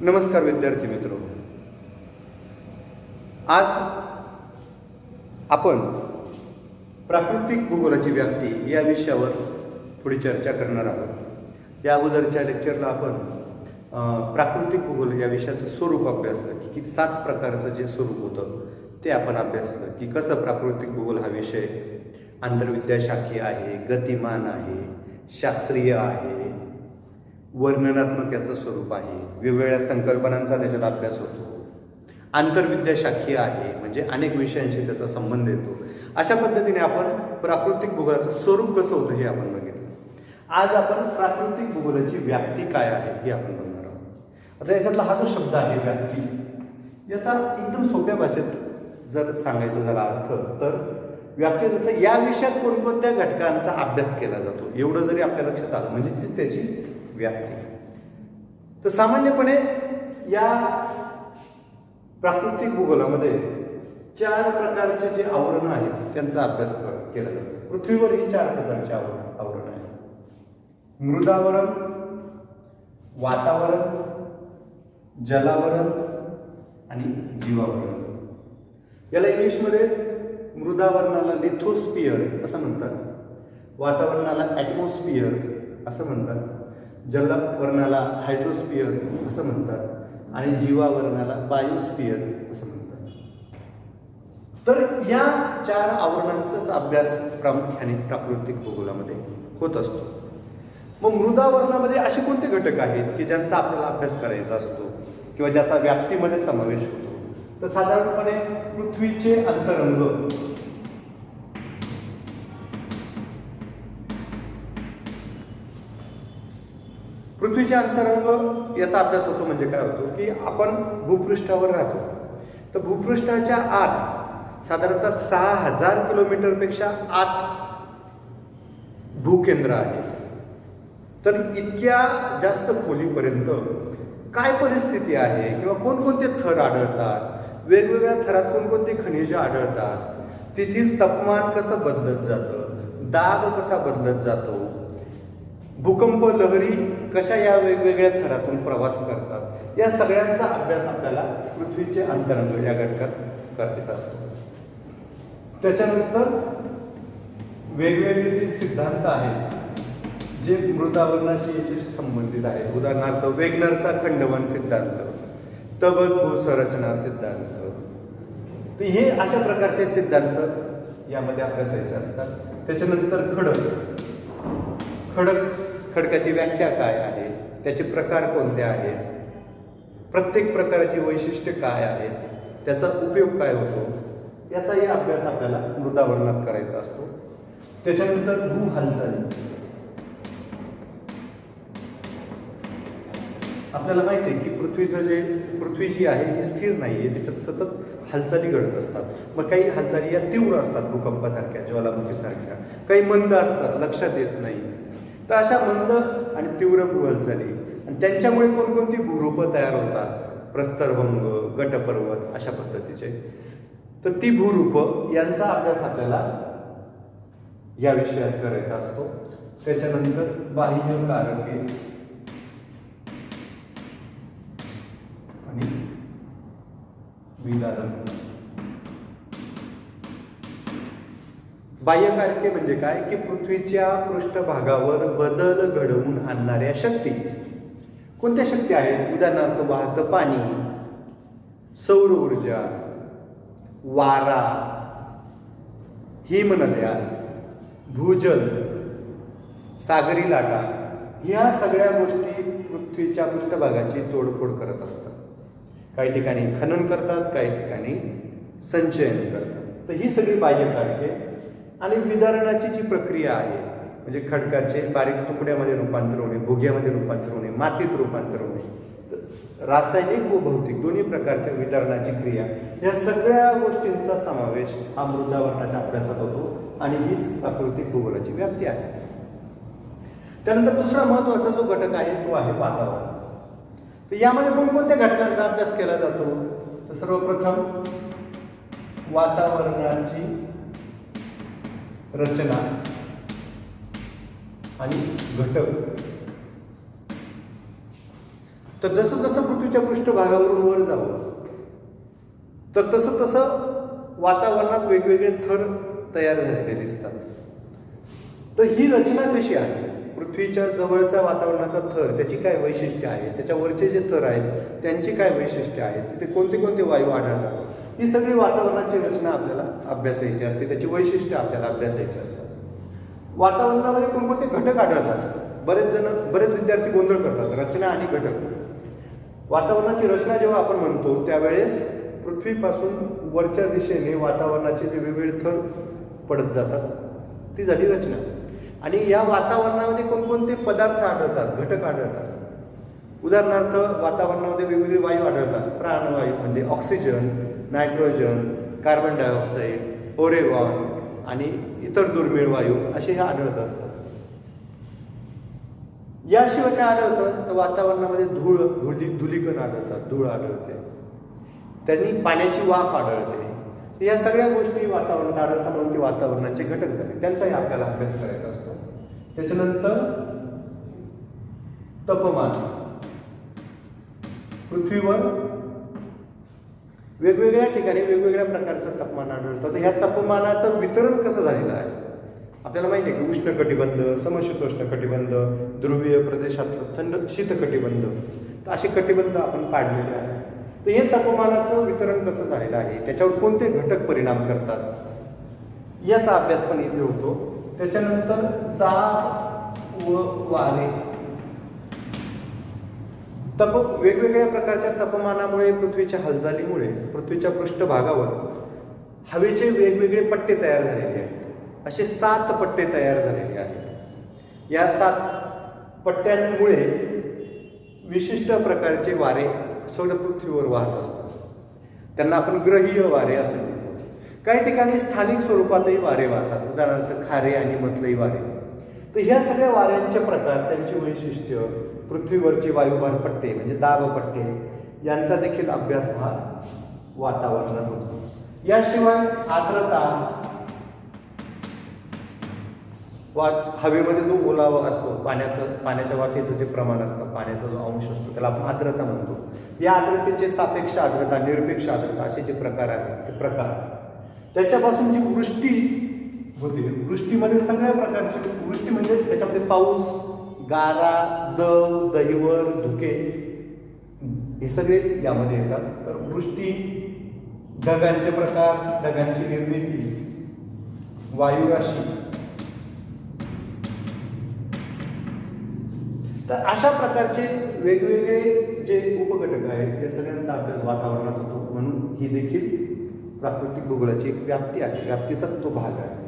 नमस्कार विद्यार्थी मित्र, आज आपण प्राकृतिक भूगोलाची व्याप्ती या विषयावर थोडी चर्चा करणार आहोत. या अगोदरच्या लेक्चरला आपण प्राकृतिक भूगोल या विषयाचं स्वरूप अभ्यासलं की 7 प्रकारचं जे स्वरूप होतं ते आपण अभ्यासलं की कसं प्राकृतिक भूगोल हा विषय आंतरविद्याशाखीय आहे, गतिमान आहे, शास्त्रीय आहे, वर्णनात्मक याचं स्वरूप आहे, वेगवेगळ्या संकल्पनांचा त्याच्यात अभ्यास होतो, आंतरविद्याशाखीय आहे म्हणजे अनेक विषयांशी त्याचा संबंध येतो. अशा पद्धतीने आपण प्राकृतिक भूगोलाचं स्वरूप कसं होतं हे आपण बघितलं. आज आपण प्राकृतिक भूगोलाची व्याप्ती काय आहे हे आपण बघणार आहोत. आता याच्यातला हा जो शब्द आहे व्याप्ती, याचा एकदम सोप्या भाषेत जर सांगायचं झाला अर्थ तर व्याप्तीचा अर्थ या विषयात कोणकोणत्या घटकांचा अभ्यास केला जातो एवढं जरी आपल्या लक्षात आलं म्हणजे तीच त्याची व्याप्ती. तर सामान्यपणे या प्राकृतिक भूगोलामध्ये 4 प्रकारचे जे आवरणं आहेत त्यांचा अभ्यास केला जातो. पृथ्वीवर ही 4 प्रकारचे आवरण आहेत: मृदावरण, वातावरण, जलावरण आणि जीवावरण. याला इंग्लिशमध्ये मृदावरणाला लिथोस्फिअर असं म्हणतात, वातावरणाला ॲटमॉस्फिअर असं म्हणतात, जलवर्णाला हायड्रोस्फिअर असं म्हणतात आणि जीवावरणाला बायोस्फिअर असं म्हणतात. तर या 4 आवरणांचाच अभ्यास प्रामुख्याने प्राकृतिक भूगोलामध्ये होत असतो. मग मृदावरणामध्ये असे कोणते घटक आहेत की ज्यांचा आपल्याला अभ्यास करायचा असतो किंवा ज्याचा व्याप्तीमध्ये समावेश होतो? तर साधारणपणे पृथ्वीचे अंतरंग, पृथ्वीचे अंतरंग याचा अभ्यास होतो. म्हणजे काय होतो की आपण भूपृष्ठावर राहतो, तर भूपृष्ठाच्या आत साधारणतः 6000 किलोमीटरपेक्षा आत भूकेंद्र आहे. तर इतक्या जास्त खोलीपर्यंत काय परिस्थिती आहे किंवा कोणकोणते थर आढळतात, वेगवेगळ्या थरात कोणकोणते खनिजे आढळतात, तेथील तापमान कसं बदलत जातं, दाब कसा बदलत जातो, भूकंप लहरी कशा या वेगवेगळ्या थरातून प्रवास करतात, या सगळ्यांचा अभ्यास आपल्याला पृथ्वीचे अंतरंग या घटकात करायचा असतो. त्याच्यानंतर वेगवेगळे जे सिद्धांत आहेत जे मृदावरणाशी याच्याशी संबंधित आहेत, उदाहरणार्थ वेगनरचा खंडवन सिद्धांत, तबक भूसंरचना सिद्धांत, तर हे अशा प्रकारचे सिद्धांत यामध्ये अभ्यासायचे असतात. त्याच्यानंतर खडकाची व्याख्या काय आहे, त्याचे प्रकार कोणते आहेत, प्रत्येक प्रकाराची वैशिष्ट्ये काय आहेत, त्याचा उपयोग काय होतो, याचाही अभ्यास आपल्याला मृदावरणात करायचा असतो. त्याच्यानंतर भू हालचाली. आपल्याला माहिती आहे की पृथ्वी जी आहे ही स्थिर नाही आहे, त्याच्यात सतत हालचाली घडत असतात. मग काही हालचाली या तीव्र असतात भूकंपासारख्या, ज्वालामुखीसारख्या, काही मंद असतात, लक्षात येत नाही. तर अशा मंद आणि तीव्र भू हालचाली आणि त्यांच्यामुळे कोणकोणती भूरूपं तयार होतात, प्रस्तरभंग, गटपर्वत अशा पद्धतीचे, तर ती भूरूपं यांचा अभ्यास आपल्याला या विषयात करायचा असतो. त्याच्यानंतर बाह्य कारके आणि विदालन. बाह्यकारके म्हणजे काय की पृथ्वीच्या पृष्ठभागावर बदल घडवून आणणाऱ्या शक्ती. कोणत्या शक्ती आहेत? उदाहरणार्थ वाहतं पाणी, सौर ऊर्जा, वारा, हिमनद्या, भूजल, सागरी लाटा, ह्या सगळ्या गोष्टी पृथ्वीच्या पृष्ठभागाची तोडफोड करत असतात. काही ठिकाणी खनन करतात, काही ठिकाणी संचयन करतात. तर ही सगळी बाह्यकारके. आणि विदारणाची जी प्रक्रिया आहे म्हणजे खडकाचे बारीक तुकड्यामध्ये रूपांतर होणे, भुग्यामध्ये रूपांतर होणे, मातीत रूपांतर होणे, रासायनिक व भौतिक दोन्ही प्रकारच्या विदारणाची क्रिया, या सगळ्या गोष्टींचा समावेश हा मृदावरणाच्या अभ्यासात होतो आणि हीच प्राकृतिक भूगोलाची व्याप्ती आहे. त्यानंतर दुसरा महत्त्वाचा जो घटक आहे तो आहे वातावरण. तर यामध्ये कोणकोणत्या घटकांचा अभ्यास केला जातो? तर सर्वप्रथम वातावरणाची रचना आणि घटक तर जसं जसं पृथ्वीच्या पृष्ठभागावरून वर जावं तर तसं तसं वातावरणात वेगवेगळे थर तयार झालेले दिसतात. तर ही रचना कशी आहे, पृथ्वीच्या जवळचा वातावरणाचा थर, त्याची काय वैशिष्ट्य आहे, त्याच्या वरचे जे थर आहेत त्यांची काय वैशिष्ट्य आहेत, तिथे कोणते कोणते वायू आढळतात, ही सगळी वातावरणाची रचना आपल्याला अभ्यासायची असते, त्याची वैशिष्ट्य आपल्याला अभ्यासायची असतात. वातावरणामध्ये कोणकोणते घटक आढळतात, बरेच विद्यार्थी गोंधळ करतात रचना आणि घटक. वातावरणाची रचना जेव्हा आपण म्हणतो त्यावेळेस पृथ्वीपासून वरच्या दिशेने वातावरणाचे जे वेगवेगळे थर पडत जातात ती झाली रचना. आणि या वातावरणामध्ये कोणकोणते पदार्थ आढळतात, घटक आढळतात. उदाहरणार्थ वातावरणामध्ये वेगवेगळे वायू आढळतात, प्राणवायू म्हणजे oxygen, nitrogen, carbon dioxide, Oregon आणि इतर दुर्मिळ वायू असे हे आढळत असतात. याशिवाय काय आढळतं तर वातावरणामध्ये धुलीकण आढळतात, धूळ आढळते, त्यांनी पाण्याची वाफ आढळते. या सगळ्या गोष्टी वातावरणात आढळतात म्हणून ते वातावरणाचे घटक झाले, त्यांचाही आपल्याला अभ्यास करायचा असतो. त्याच्यानंतर तापमान, पृथ्वीवर वेगवेगळ्या ठिकाणी वेगवेगळ्या प्रकारचं तापमान आढळतं. तर ह्या तापमानाचं वितरण कसं झालेलं आहे आपल्याला माहिती आहे की उष्णकटिबंध, समशीतोष्ण कटिबंध, ध्रुवीय प्रदेशातलं थंड शीतकटिबंध, तर असे कटिबंध आपण पाडलेले आहे. तर हे तापमानाचं वितरण कसं झालेलं आहे, त्याच्यावर कोणते घटक परिणाम करतात याचा अभ्यास पण इथे होतो. त्याच्यानंतर दाब व वारे, वेगवेगळ्या प्रकारच्या तापमानामुळे, पृथ्वीच्या हालचालीमुळे पृथ्वीच्या पृष्ठभागावर हवेचे वेगवेगळे पट्टे तयार झालेले आहेत. असे 7 पट्टे तयार झालेले आहेत. या 7 पट्ट्यांमुळे विशिष्ट प्रकारचे वारे सगळं पृथ्वीवर वाहत असतात. त्यांना आपण ग्रहीय वारे असं म्हणतो. काही ठिकाणी स्थानिक स्वरूपातही वारे वाहतात, उदाहरणार्थ खारे आणि मतलई वारे. तर ह्या सगळ्या वाऱ्यांचे प्रकार, त्यांची वैशिष्ट्य, पृथ्वीवरचे वायुभार पट्टे म्हणजे दाब पट्टे यांचा देखील अभ्यास हा वातावरणात होतो. याशिवाय आर्द्रता, हवेमध्ये जो ओलावा असतो, पाण्याच्या वाफेचं जे प्रमाण असतं, पाण्याचा जो अंश असतो त्याला आपण आर्द्रता म्हणतो. या आर्द्रतेचे सापेक्ष आर्द्रता, निरपेक्ष आर्द्रता असे जे प्रकार आहेत ते प्रकार. त्याच्यापासून जी वृष्टी होते, वृष्टीमध्ये सगळ्या प्रकारची वृष्टी म्हणजे त्याच्यामध्ये पाऊस, गारा, दव, दहिवर, धुके हे सगळे यामध्ये येतात. तर वृष्टी, ढगांचे प्रकार, ढगांची निर्मिती, वायुराशी, तर अशा प्रकारचे वेगवेगळे जे उपघटक आहेत या सगळ्यांचा अभ्यास वातावरणात होतो. म्हणून ही देखील प्राकृतिक भूगोलाची एक व्याप्ती आहे, व्याप्तीचाच तो भाग आहे.